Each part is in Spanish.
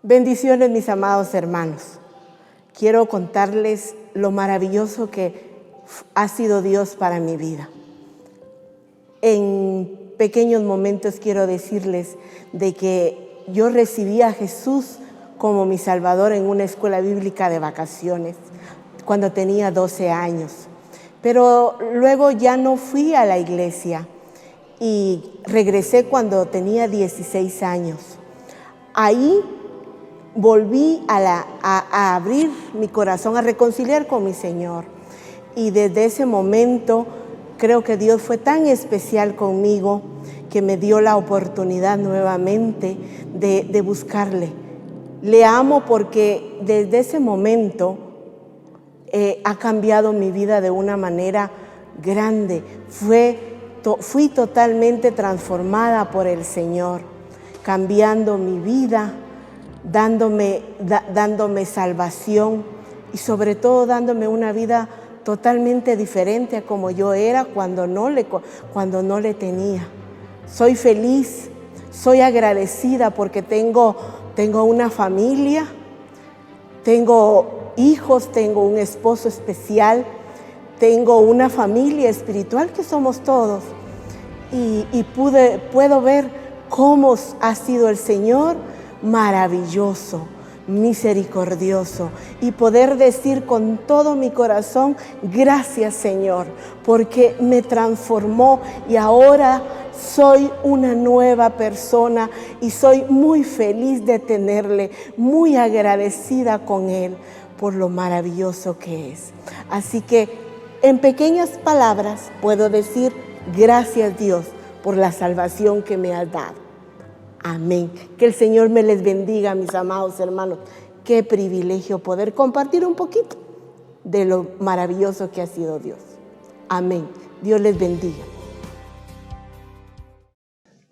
Bendiciones, mis amados hermanos. Quiero contarles lo maravilloso que ha sido Dios para mi vida. En pequeños momentos quiero decirles de que yo recibí a Jesús como mi Salvador en una escuela bíblica de vacaciones cuando tenía 12 años. Pero luego ya no fui a la iglesia y regresé cuando tenía 16 años. Ahí volví a abrir mi corazón, a reconciliar con mi Señor. Y desde ese momento creo que Dios fue tan especial conmigo que me dio la oportunidad nuevamente de buscarle. Le amo porque desde ese momento ha cambiado mi vida de una manera grande. Fui totalmente transformada por el Señor, cambiando mi vida, dándome salvación y sobre todo dándome una vida totalmente diferente a como yo era cuando no le tenía. Soy feliz, soy agradecida porque tengo una familia, tengo hijos, tengo un esposo especial, tengo una familia espiritual que somos todos y puedo ver cómo ha sido el Señor maravilloso, misericordioso, y poder decir con todo mi corazón: gracias, Señor, porque me transformó y ahora soy una nueva persona y soy muy feliz de tenerle, muy agradecida con Él por lo maravilloso que es. Así que en pequeñas palabras puedo decir: gracias, Dios, por la salvación que me has dado. Amén. Que el Señor me les bendiga, mis amados hermanos. Qué privilegio poder compartir un poquito de lo maravilloso que ha sido Dios. Amén. Dios les bendiga.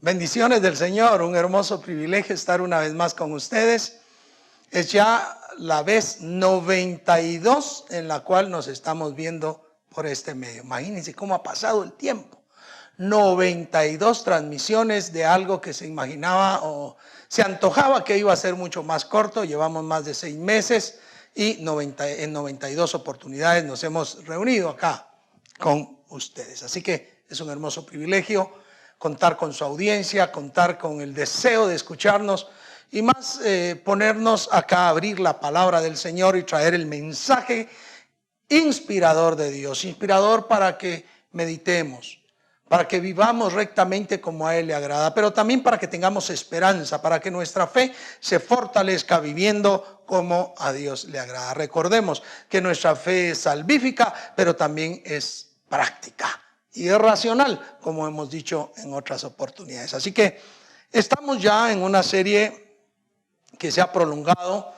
Bendiciones del Señor, un hermoso privilegio estar una vez más con ustedes. Es ya la vez 92 en la cual nos estamos viendo por este medio. Imagínense cómo ha pasado el tiempo. 92 transmisiones de algo que se imaginaba o se antojaba que iba a ser mucho más corto. Llevamos más de 6 meses y en 92 oportunidades nos hemos reunido acá con ustedes. Así que es un hermoso privilegio contar con su audiencia, contar con el deseo de escucharnos y más ponernos acá a abrir la palabra del Señor y traer el mensaje inspirador de Dios, inspirador para que meditemos, para que vivamos rectamente como a Él le agrada, pero también para que tengamos esperanza, para que nuestra fe se fortalezca viviendo como a Dios le agrada. Recordemos que nuestra fe es salvífica, pero también es práctica y es racional, como hemos dicho en otras oportunidades. Así que estamos ya en una serie que se ha prolongado.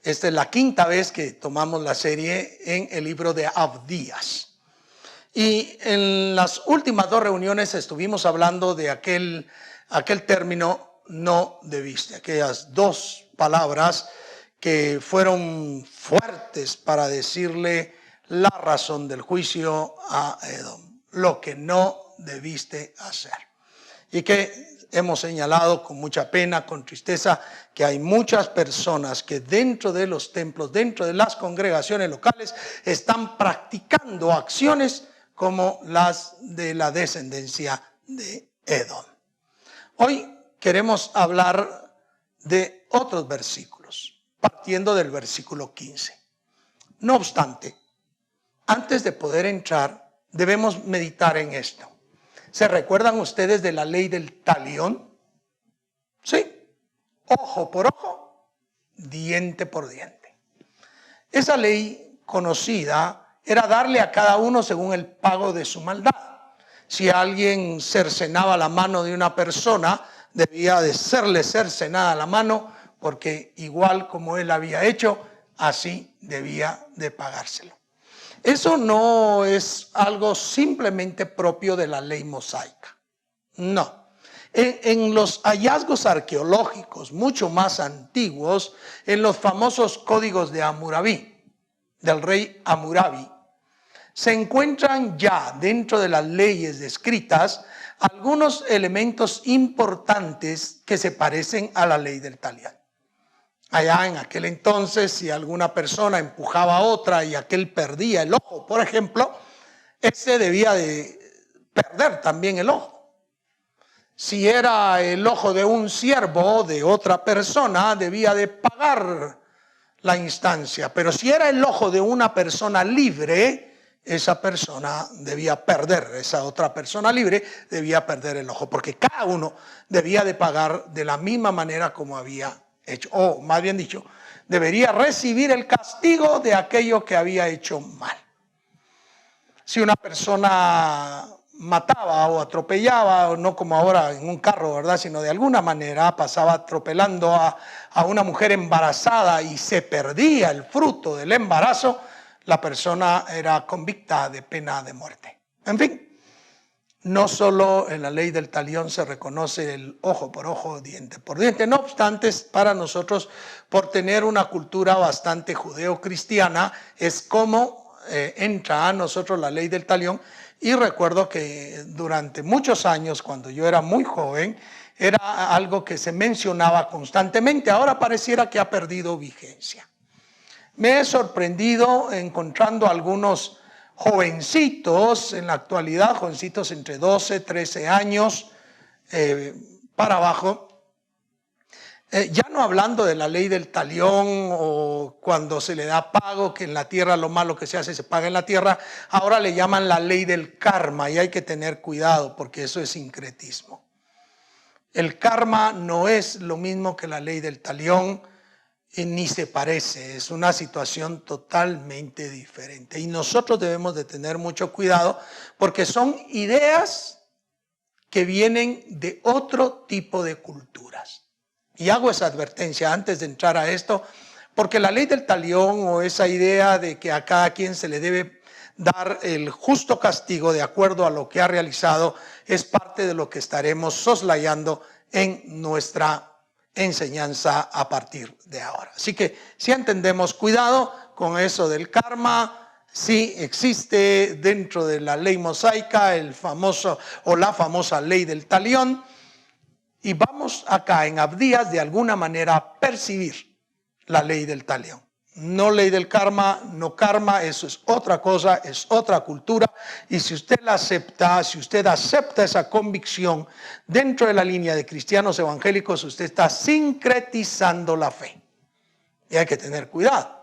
Esta es la 5ª vez que tomamos la serie en el libro de Abdías. Y en las últimas 2 reuniones estuvimos hablando de aquel término no debiste, aquellas 2 palabras que fueron fuertes para decirle la razón del juicio a Edom, lo que no debiste hacer. Y que hemos señalado con mucha pena, con tristeza, que hay muchas personas que dentro de los templos, dentro de las congregaciones locales, están practicando acciones como las de la descendencia de Edom. Hoy queremos hablar de otros versículos, partiendo del versículo 15. No obstante, antes de poder entrar, debemos meditar en esto. ¿Se recuerdan ustedes de la ley del talión? Sí. Ojo por ojo, diente por diente. Esa ley conocida era darle a cada uno según el pago de su maldad. Si alguien cercenaba la mano de una persona, debía de serle cercenada la mano, porque igual como él había hecho, así debía de pagárselo. Eso no es algo simplemente propio de la ley mosaica. No. En los hallazgos arqueológicos mucho más antiguos, en los famosos códigos de Hammurabi, del rey Hammurabi, se encuentran ya dentro de las leyes descritas algunos elementos importantes que se parecen a la ley del talión. Allá en aquel entonces, si alguna persona empujaba a otra y aquel perdía el ojo, por ejemplo, ese debía de perder también el ojo. Si era el ojo de un siervo de otra persona, debía de pagar la instancia. Pero si era el ojo de una persona libre, esa persona debía perder, esa otra persona libre debía perder el ojo, porque cada uno debía de pagar de la misma manera como había hecho, o más bien dicho, debería recibir el castigo de aquello que había hecho mal. Si una persona mataba o atropellaba, no como ahora en un carro, ¿verdad?, sino de alguna manera pasaba atropellando a una mujer embarazada y se perdía el fruto del embarazo, la persona era convicta de pena de muerte. En fin, no solo en la ley del talión se reconoce el ojo por ojo, diente por diente. No obstante, para nosotros, por tener una cultura bastante judeo-cristiana, es como entra a nosotros la ley del talión. Y recuerdo que durante muchos años, cuando yo era muy joven, era algo que se mencionaba constantemente. Ahora pareciera que ha perdido vigencia. Me he sorprendido encontrando algunos jovencitos en la actualidad, jovencitos entre 12, 13 años para abajo, ya no hablando de la ley del talión o cuando se le da pago, que en la tierra lo malo que se hace se paga en la tierra, ahora le llaman la ley del karma y hay que tener cuidado porque eso es sincretismo. El karma no es lo mismo que la ley del talión, ni se parece, es una situación totalmente diferente. Y nosotros debemos de tener mucho cuidado porque son ideas que vienen de otro tipo de culturas. Y hago esa advertencia antes de entrar a esto, porque la ley del talión o esa idea de que a cada quien se le debe dar el justo castigo de acuerdo a lo que ha realizado es parte de lo que estaremos soslayando en nuestra enseñanza a partir de ahora. Así que si entendemos, cuidado con eso del karma. Sí existe dentro de la ley mosaica el famoso o la famosa ley del talión, y vamos acá en Abdías de alguna manera a percibir la ley del talión. No ley del karma, no karma, eso es otra cosa, es otra cultura. Y si usted la acepta, si usted acepta esa convicción dentro de la línea de cristianos evangélicos, usted está sincretizando la fe. Y hay que tener cuidado,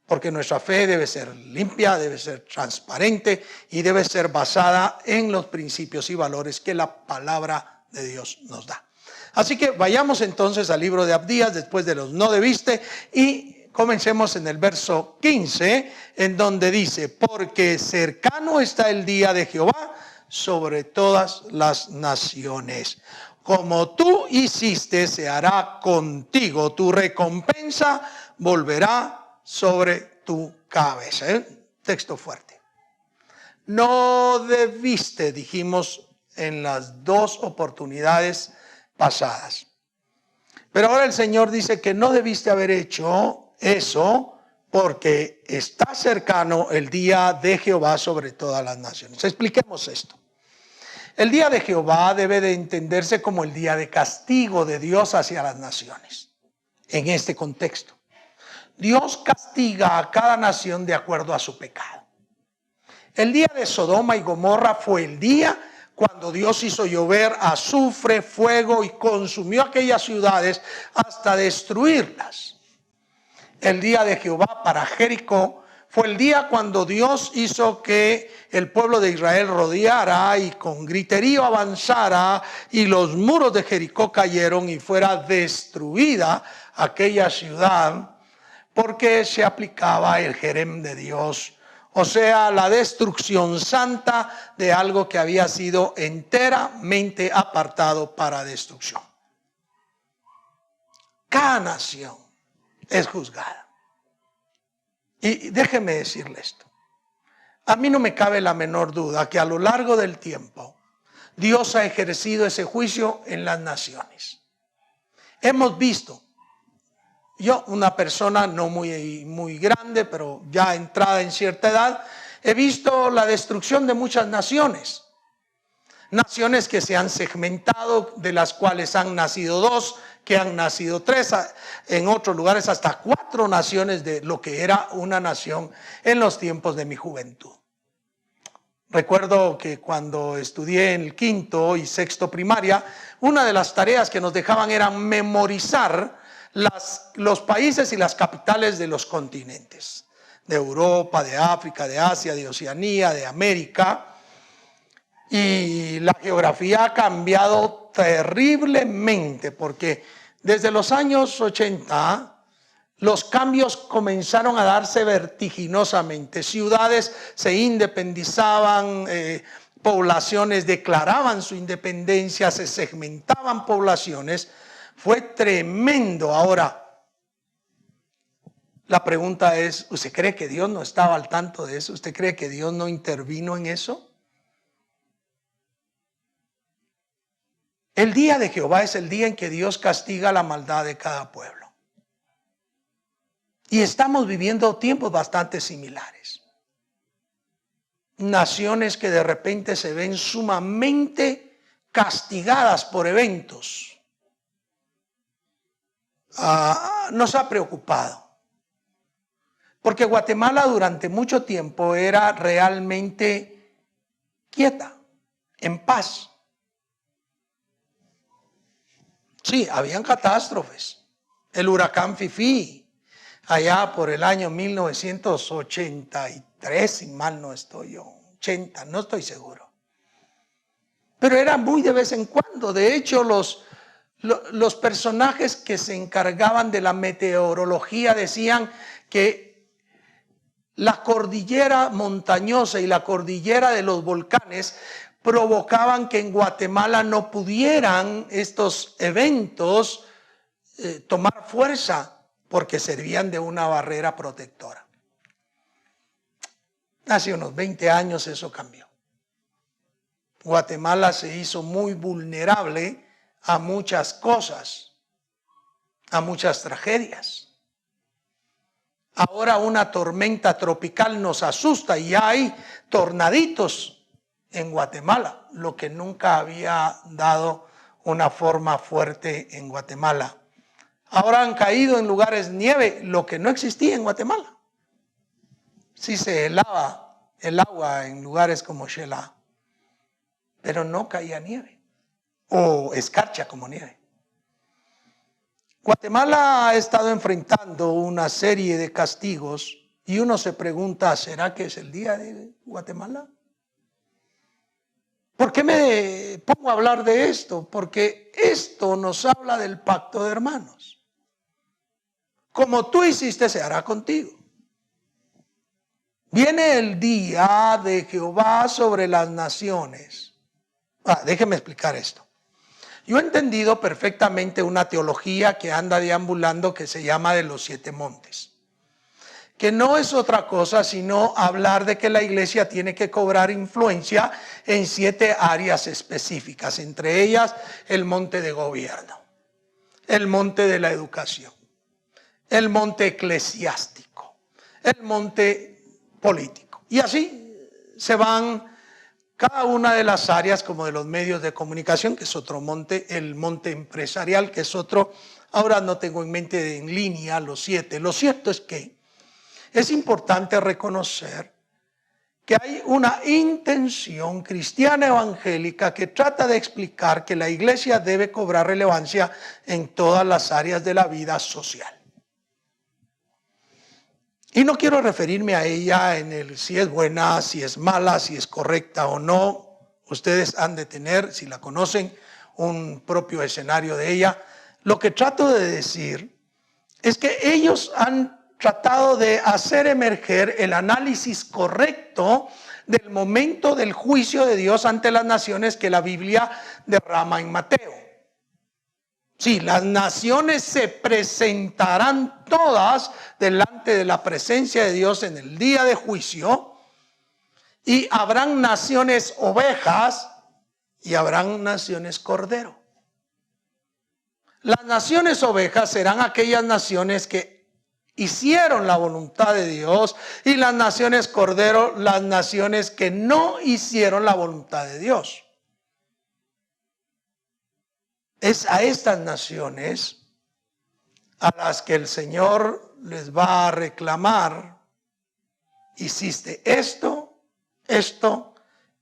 porque nuestra fe debe ser limpia, debe ser transparente y debe ser basada en los principios y valores que la palabra de Dios nos da. Así que vayamos entonces al libro de Abdías después de los no debiste y comencemos en el verso 15, en donde dice: porque cercano está el día de Jehová sobre todas las naciones. Como tú hiciste, se hará contigo, tu recompensa volverá sobre tu cabeza. Texto fuerte. No debiste, dijimos en las dos oportunidades pasadas. Pero ahora el Señor dice que no debiste haber hecho eso porque está cercano el día de Jehová sobre todas las naciones. Expliquemos esto. El día de Jehová debe de entenderse como el día de castigo de Dios hacia las naciones. En este contexto, Dios castiga a cada nación de acuerdo a su pecado. El día de Sodoma y Gomorra fue el día cuando Dios hizo llover azufre, fuego y consumió aquellas ciudades hasta destruirlas. El día de Jehová para Jericó fue el día cuando Dios hizo que el pueblo de Israel rodeara y con griterío avanzara y los muros de Jericó cayeron y fuera destruida aquella ciudad porque se aplicaba el jerem de Dios. O sea, la destrucción santa de algo que había sido enteramente apartado para destrucción. Cada nación es juzgada. Y déjeme decirle esto. A mí no me cabe la menor duda que a lo largo del tiempo Dios ha ejercido ese juicio en las naciones. Hemos visto, yo, una persona no muy grande, pero ya entrada en cierta edad, he visto la destrucción de muchas naciones. naciones que se han segmentado, de las cuales han nacido 2, que han nacido 3, en otros lugares hasta 4 naciones de lo que era una nación en los tiempos de mi juventud. Recuerdo que cuando estudié en el 5º y 6º primaria, una de las tareas que nos dejaban era memorizar los países y las capitales de los continentes, de Europa, de África, de Asia, de Oceanía, de América. Y la geografía ha cambiado terriblemente, porque desde los años 80 los cambios comenzaron a darse vertiginosamente. Ciudades se independizaban, poblaciones declaraban su independencia, se segmentaban poblaciones. Fue tremendo. Ahora, la pregunta es, ¿usted cree que Dios no estaba al tanto de eso? ¿Usted cree que Dios no intervino en eso? El día de Jehová es el día en que Dios castiga la maldad de cada pueblo. Y estamos viviendo tiempos bastante similares. Naciones que de repente se ven sumamente castigadas por eventos. Nos ha preocupado. Porque Guatemala durante mucho tiempo era realmente quieta, en paz. Sí, habían catástrofes. El huracán Fifi, allá por el año 1983, si mal no estoy yo, 80, no estoy seguro. Pero era muy de vez en cuando. De hecho, los personajes que se encargaban de la meteorología decían que la cordillera montañosa y la cordillera de los volcanes provocaban que en Guatemala no pudieran estos eventos tomar fuerza, porque servían de una barrera protectora. Hace unos 20 años eso cambió. Guatemala se hizo muy vulnerable a muchas cosas, a muchas tragedias. Ahora una tormenta tropical nos asusta y hay tornaditos en Guatemala, lo que nunca había dado una forma fuerte en Guatemala. Ahora han caído en lugares nieve, lo que no existía en Guatemala. Sí se helaba el agua en lugares como Xela, pero no caía nieve o escarcha como nieve. Guatemala ha estado enfrentando una serie de castigos y uno se pregunta, ¿será que es el día de Guatemala? ¿Por qué me pongo a hablar de esto? Porque esto nos habla del pacto de hermanos. Como tú hiciste, se hará contigo. Viene el día de Jehová sobre las naciones. Déjeme explicar esto. Yo he entendido perfectamente una teología que anda deambulando que se llama de los 7 montes. Que no es otra cosa sino hablar de que la iglesia tiene que cobrar influencia en 7 áreas específicas. Entre ellas el monte de gobierno, el monte de la educación, el monte eclesiástico, el monte político. Y así se van cada una de las áreas, como de los medios de comunicación, que es otro monte, el monte empresarial, que es otro. Ahora no tengo en mente en línea los 7. Lo cierto es que es importante reconocer que hay una intención cristiana evangélica que trata de explicar que la iglesia debe cobrar relevancia en todas las áreas de la vida social. Y no quiero referirme a ella en el si es buena, si es mala, si es correcta o no. Ustedes han de tener, si la conocen, un propio escenario de ella. Lo que trato de decir es que ellos han tratado de hacer emerger el análisis correcto del momento del juicio de Dios ante las naciones que la Biblia derrama en Mateo. Sí, las naciones se presentarán todas delante de la presencia de Dios en el día de juicio, y habrán naciones ovejas y habrán naciones cordero. Las naciones ovejas serán aquellas naciones que hicieron la voluntad de Dios, y las naciones cordero, las naciones que no hicieron la voluntad de Dios. es a estas naciones a las que el Señor les va a reclamar: hiciste esto, esto,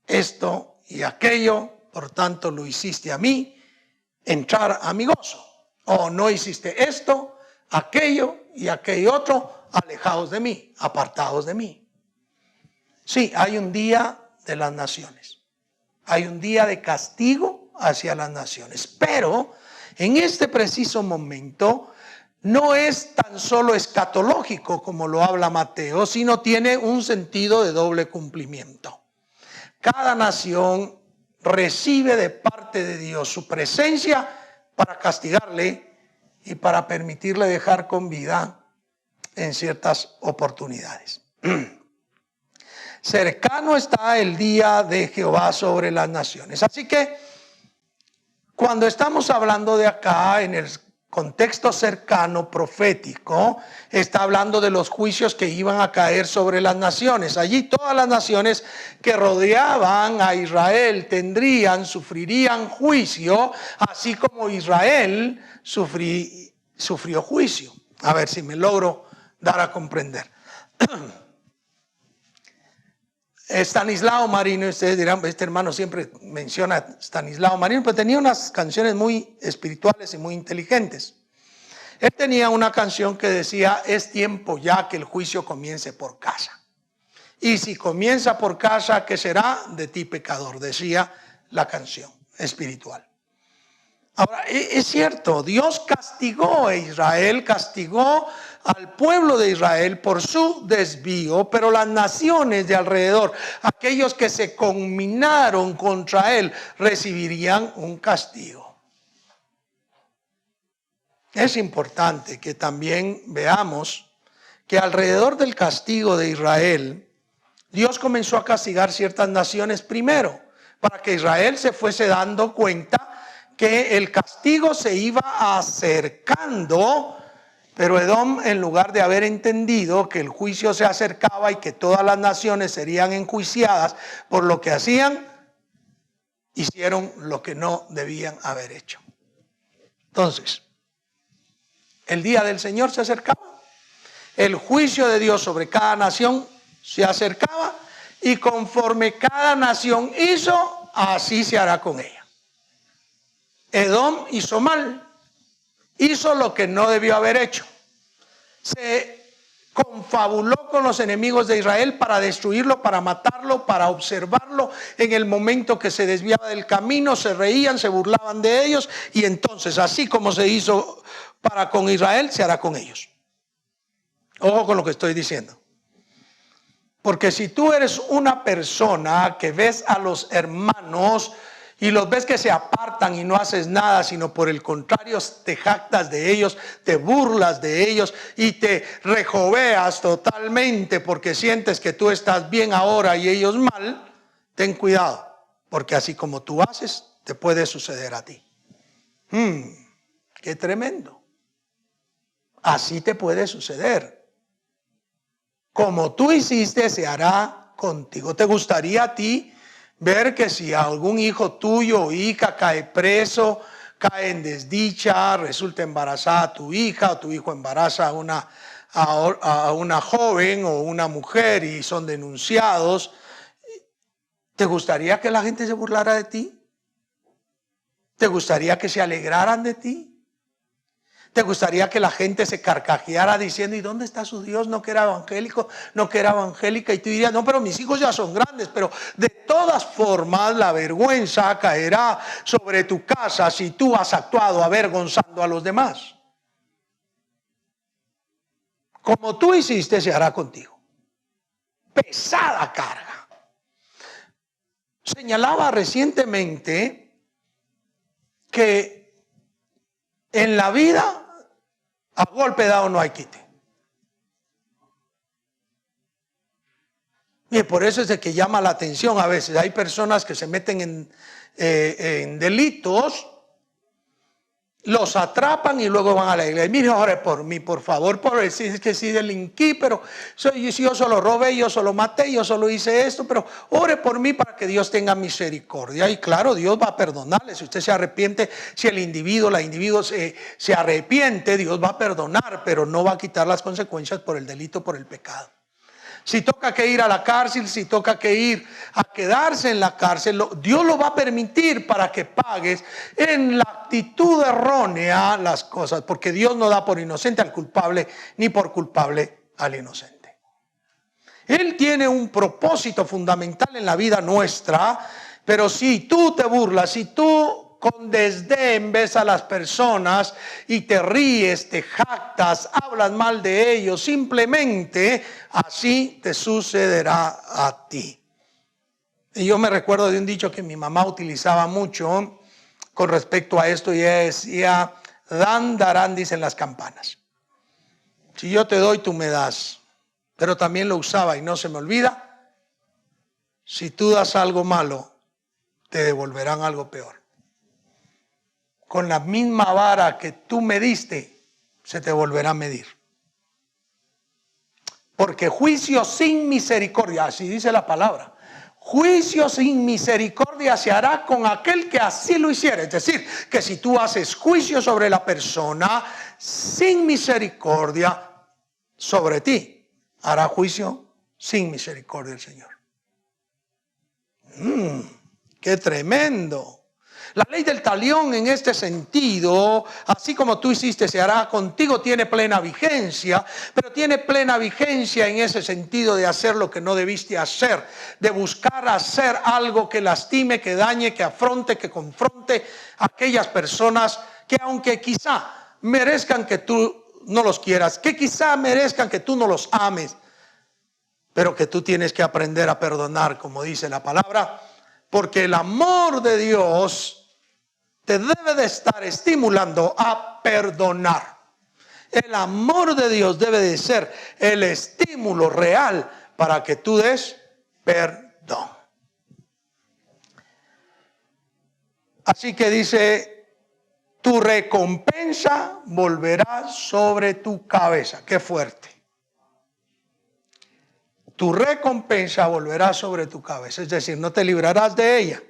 esto y aquello, por tanto lo hiciste a mí, entrar a mi gozo. O no hiciste esto, aquello y aquello otro, alejados de mí, apartados de mí. Sí, hay un día de las naciones. Hay un día de castigo hacia las naciones. Pero en este preciso momento no es tan solo escatológico como lo habla Mateo, sino tiene un sentido de doble cumplimiento. Cada nación recibe de parte de Dios su presencia para castigarle y para permitirle dejar con vida en ciertas oportunidades. Cercano está el día de Jehová sobre las naciones. Así que cuando estamos hablando de acá en el contexto cercano profético, está hablando de los juicios que iban a caer sobre las naciones. Allí todas las naciones que rodeaban a Israel sufrirían juicio, así como Israel sufrió juicio. A ver si me logro dar a comprender. Estanislao Marino, ustedes dirán, este hermano siempre menciona a Estanislao Marino, pero tenía unas canciones muy espirituales y muy inteligentes. Él tenía una canción que decía: es tiempo ya que el juicio comience por casa. Y si comienza por casa, ¿qué será de ti, pecador? Decía la canción espiritual. Ahora, es cierto, Dios castigó a Israel, castigó al pueblo de Israel por su desvío, pero las naciones de alrededor, aquellos que se conminaron contra él, recibirían un castigo. Es importante que también veamos que alrededor del castigo de Israel, Dios comenzó a castigar ciertas naciones primero, para que Israel se fuese dando cuenta que el castigo se iba acercando. Pero Edom, en lugar de haber entendido que el juicio se acercaba y que todas las naciones serían enjuiciadas por lo que hacían, hicieron lo que no debían haber hecho. Entonces, el día del Señor se acercaba, el juicio de Dios sobre cada nación se acercaba, y conforme cada nación hizo, así se hará con ella. Edom hizo mal, hizo lo que no debió haber hecho. Se confabuló con los enemigos de Israel para destruirlo, para matarlo, para observarlo. En el momento que se desviaba del camino, se reían, se burlaban de ellos, y entonces, así como se hizo para con Israel, se hará con ellos. Ojo con lo que estoy diciendo. Porque si tú eres una persona que ves a los hermanos y los ves que se apartan y no haces nada, sino por el contrario te jactas de ellos, te burlas de ellos y te rejoveas totalmente porque sientes que tú estás bien ahora y ellos mal, ten cuidado, porque así como tú haces, te puede suceder a ti. Qué tremendo. Así te puede suceder. Como tú hiciste, se hará contigo. ¿Te gustaría a ti ver que si algún hijo tuyo o hija cae preso, cae en desdicha, resulta embarazada tu hija, o tu hijo embaraza a una joven o una mujer y son denunciados? ¿Te gustaría que la gente se burlara de ti? ¿Te gustaría que se alegraran de ti? ¿Te gustaría que la gente se carcajeara diciendo: ¿y dónde está su Dios? No que era evangélico, no que era evangélica. Y tú dirías: no, pero mis hijos ya son grandes. Pero de todas formas la vergüenza caerá sobre tu casa si tú has actuado avergonzando a los demás. Como tú hiciste, se hará contigo. Pesada carga. Señalaba recientemente que en la vida, a golpe dado no hay quite. Y por eso es de que llama la atención a veces. Hay personas que se meten en delitos Los atrapan y luego van a la iglesia. Mire, ore por mí, por favor, por decir que sí delinquí, pero yo solo robé, yo solo maté, yo solo hice esto, pero ore por mí para que Dios tenga misericordia. Y claro, Dios va a perdonarle. Si usted se arrepiente, si el individuo, se arrepiente, Dios va a perdonar, pero no va a quitar las consecuencias por el delito, por el pecado. Si toca que ir a la cárcel, si toca que ir a quedarse en la cárcel, Dios lo va a permitir para que pagues en la actitud errónea las cosas, porque Dios no da por inocente al culpable, ni por culpable al inocente. Él tiene un propósito fundamental en la vida nuestra, pero si tú te burlas, si tú con desdén ves a las personas y te ríes, te jactas, hablas mal de ellos, simplemente así te sucederá a ti. Y yo me recuerdo de un dicho que mi mamá utilizaba mucho con respecto a esto, y ella decía: dan, darán, dicen las campanas. Si yo te doy, tú me das. Pero también lo usaba, y no se me olvida: si tú das algo malo, te devolverán algo peor. Con la misma vara que tú me diste, se te volverá a medir. Porque juicio sin misericordia, así dice la palabra, juicio sin misericordia se hará con aquel que así lo hiciera. Es decir, que si tú haces juicio sobre la persona sin misericordia, sobre ti hará juicio sin misericordia el Señor. ¡Qué tremendo! La ley del talión en este sentido, así como tú hiciste, se hará contigo, tiene plena vigencia, pero tiene plena vigencia en ese sentido de hacer lo que no debiste hacer, de buscar hacer algo que lastime, que dañe, que afronte, que confronte a aquellas personas que, aunque quizá merezcan que tú no los quieras, que quizá merezcan que tú no los ames, pero que tú tienes que aprender a perdonar, como dice la palabra, porque el amor de Dios te debe de estar estimulando a perdonar. El amor de Dios debe de ser el estímulo real para que tú des perdón. Así que dice: tu recompensa volverá sobre tu cabeza. Qué fuerte. Tu recompensa volverá sobre tu cabeza. Es decir, no te librarás de ella.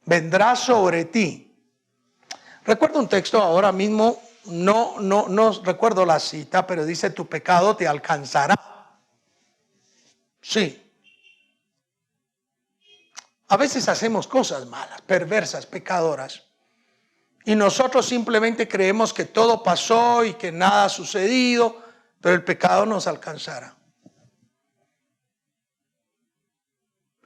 Vendrá sobre ti. Recuerdo un texto ahora mismo, no recuerdo la cita, pero dice: tu pecado te alcanzará. Sí. A veces hacemos cosas malas, perversas, pecadoras, y nosotros simplemente creemos que todo pasó y que nada ha sucedido, pero el pecado nos alcanzará.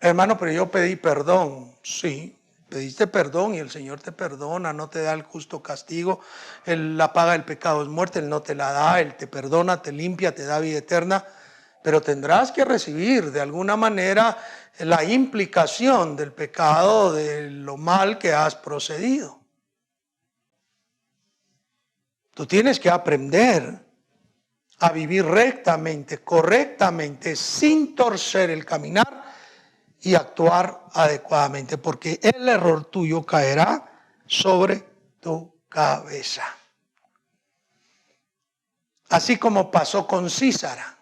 Hermano, pero yo pedí perdón. Sí, pediste perdón y el Señor te perdona, no te da el justo castigo. La paga del pecado es muerte, Él no te la da, Él te perdona, te limpia, te da vida eterna. Pero tendrás que recibir de alguna manera la implicación del pecado, de lo mal que has procedido. Tú tienes que aprender a vivir rectamente, correctamente, sin torcer el caminar y actuar adecuadamente, porque el error tuyo caerá sobre tu cabeza. Así como pasó con Císara.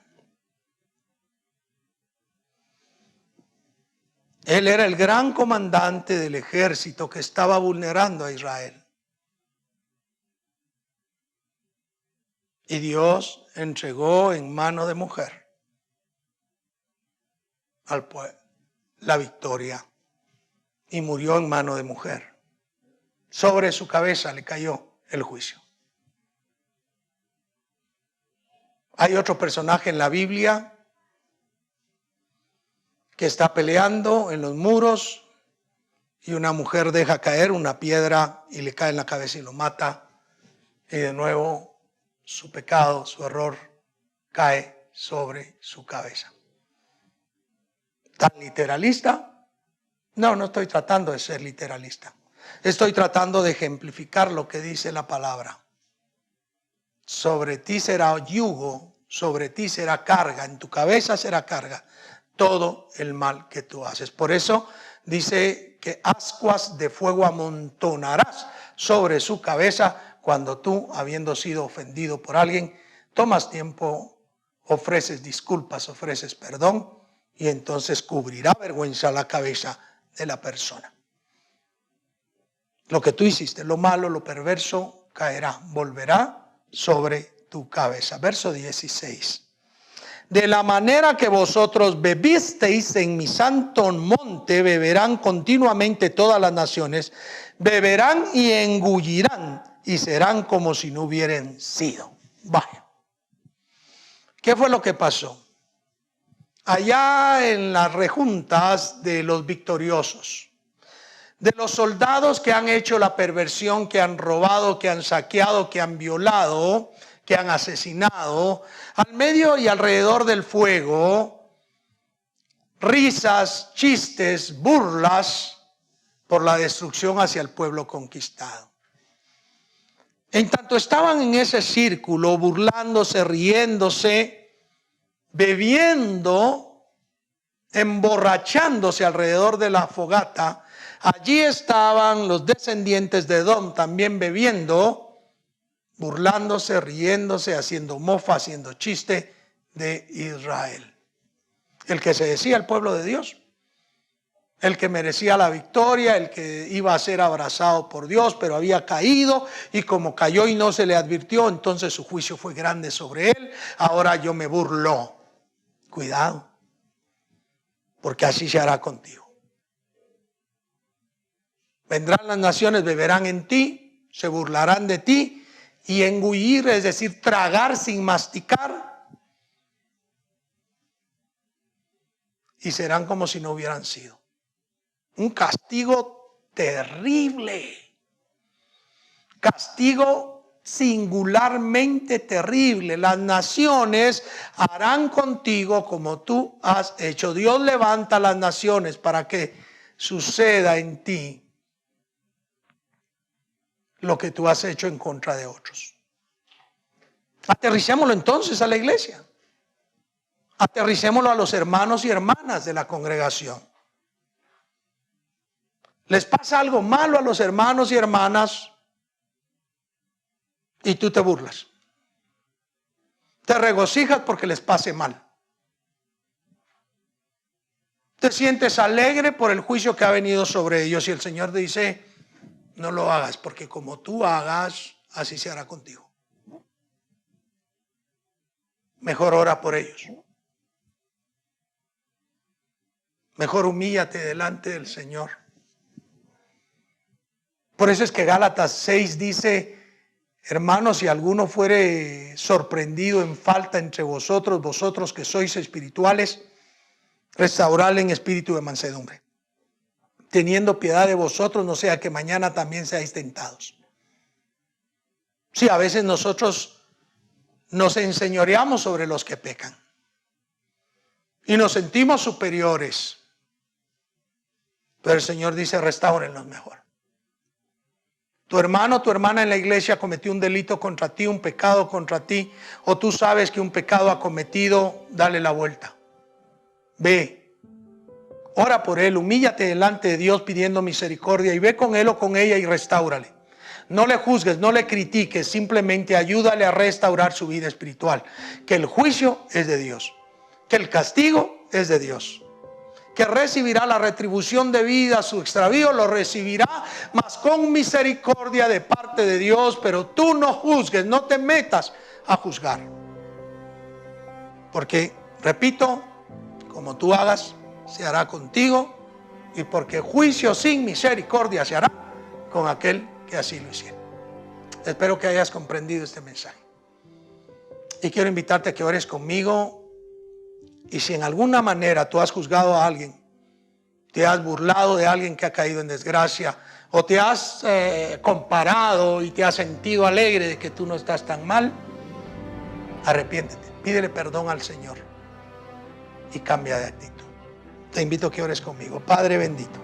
Él era el gran comandante del ejército que estaba vulnerando a Israel. Y Dios entregó en mano de mujer al pueblo la victoria, y murió en mano de mujer. Sobre su cabeza le cayó el juicio. Hay otro personaje en la Biblia que está peleando en los muros y una mujer deja caer una piedra y le cae en la cabeza y lo mata, y de nuevo su pecado, su error cae sobre su cabeza. ¿Tan literalista? No estoy tratando de ser literalista. Estoy tratando de ejemplificar lo que dice la palabra. Sobre ti será yugo, sobre ti será carga, en tu cabeza será carga todo el mal que tú haces. Por eso dice que ascuas de fuego amontonarás sobre su cabeza cuando tú, habiendo sido ofendido por alguien, tomas tiempo, ofreces disculpas, ofreces perdón, y entonces cubrirá vergüenza la cabeza de la persona. Lo que tú hiciste, lo malo, lo perverso, caerá, volverá sobre tu cabeza. Verso 16. De la manera que vosotros bebisteis en mi santo monte, beberán continuamente todas las naciones, beberán y engullirán y serán como si no hubieran sido. Vaya. ¿Qué fue lo que pasó? Allá en las rejuntas de los victoriosos, de los soldados que han hecho la perversión, que han robado, que han saqueado, que han violado, que han asesinado, al medio y alrededor del fuego, risas, chistes, burlas por la destrucción hacia el pueblo conquistado. En tanto estaban en ese círculo, burlándose, riéndose, bebiendo, emborrachándose alrededor de la fogata, allí estaban los descendientes de Edom también bebiendo, burlándose, riéndose, haciendo mofa, haciendo chiste de Israel. El que se decía el pueblo de Dios, el que merecía la victoria, el que iba a ser abrazado por Dios, pero había caído, y como cayó y no se le advirtió, entonces su juicio fue grande sobre él. Ahora yo me burlo. Cuidado, porque así se hará contigo. Vendrán las naciones, beberán en ti, se burlarán de ti, y engullir, es decir, tragar sin masticar, y serán como si no hubieran sido. Un castigo terrible, castigo singularmente terrible. Las naciones harán contigo como tú has hecho. Dios levanta las naciones para que suceda en ti lo que tú has hecho en contra de otros. Aterricémoslo entonces a la iglesia. Aterricémoslo a los hermanos y hermanas de la congregación. Les pasa algo malo a los hermanos y hermanas y tú te burlas. Te regocijas porque les pase mal. Te sientes alegre por el juicio que ha venido sobre ellos y el Señor te dice, no lo hagas, porque como tú hagas, así se hará contigo. Mejor ora por ellos. Mejor humíllate delante del Señor. Por eso es que Gálatas 6 dice, hermanos, si alguno fuere sorprendido en falta entre vosotros, vosotros que sois espirituales, restauradle en espíritu de mansedumbre, teniendo piedad de vosotros, no sea que mañana también seáis tentados. Sí, a veces nosotros nos enseñoreamos sobre los que pecan y nos sentimos superiores, pero el Señor dice, restáurenlos mejor. Tu hermano, tu hermana en la iglesia cometió un delito contra ti, un pecado contra ti, o tú sabes que un pecado ha cometido, dale la vuelta. Ve, ora por él, humíllate delante de Dios pidiendo misericordia y ve con él o con ella y restáurale. No le juzgues, no le critiques, simplemente ayúdale a restaurar su vida espiritual. Que el juicio es de Dios, que el castigo es de Dios, que recibirá la retribución debida a su extravío, lo recibirá, mas con misericordia de parte de Dios, pero tú no juzgues, no te metas a juzgar. Porque, repito, como tú hagas, se hará contigo, y porque juicio sin misericordia se hará con aquel que así lo hiciera. Espero que hayas comprendido este mensaje. Y quiero invitarte a que ores conmigo. Y si en alguna manera tú has juzgado a alguien, te has burlado de alguien que ha caído en desgracia, o te has comparado y te has sentido alegre de que tú no estás tan mal, arrepiéntete, pídele perdón al Señor y cambia de actitud. Te invito a que ores conmigo. Padre bendito,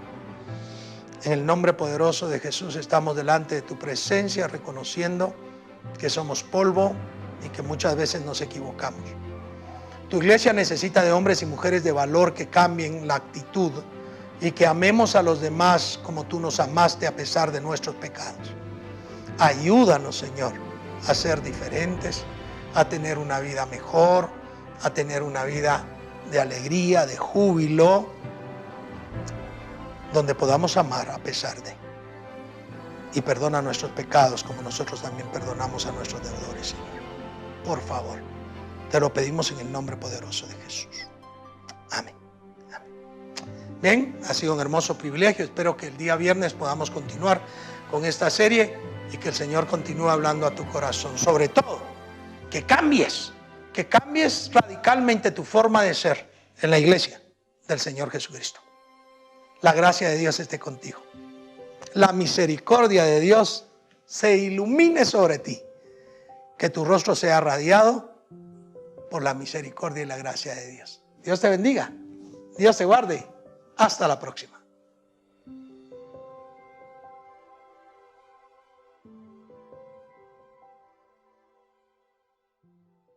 en el nombre poderoso de Jesús estamos delante de tu presencia reconociendo que somos polvo y que muchas veces nos equivocamos. Tu iglesia necesita de hombres y mujeres de valor que cambien la actitud y que amemos a los demás como tú nos amaste a pesar de nuestros pecados. Ayúdanos, Señor, a ser diferentes, a tener una vida mejor, a tener una vida de alegría, de júbilo, donde podamos amar a pesar de. Y perdona nuestros pecados como nosotros también perdonamos a nuestros deudores, Señor. Por favor, te lo pedimos en el nombre poderoso de Jesús. Amén. Amén. Bien, ha sido un hermoso privilegio. Espero que el día viernes podamos continuar con esta serie y que el Señor continúe hablando a tu corazón. Sobre todo, que cambies radicalmente tu forma de ser en la iglesia del Señor Jesucristo. La gracia de Dios esté contigo. La misericordia de Dios se ilumine sobre ti. Que tu rostro sea radiado por la misericordia y la gracia de Dios. Dios te bendiga. Dios te guarde. Hasta la próxima.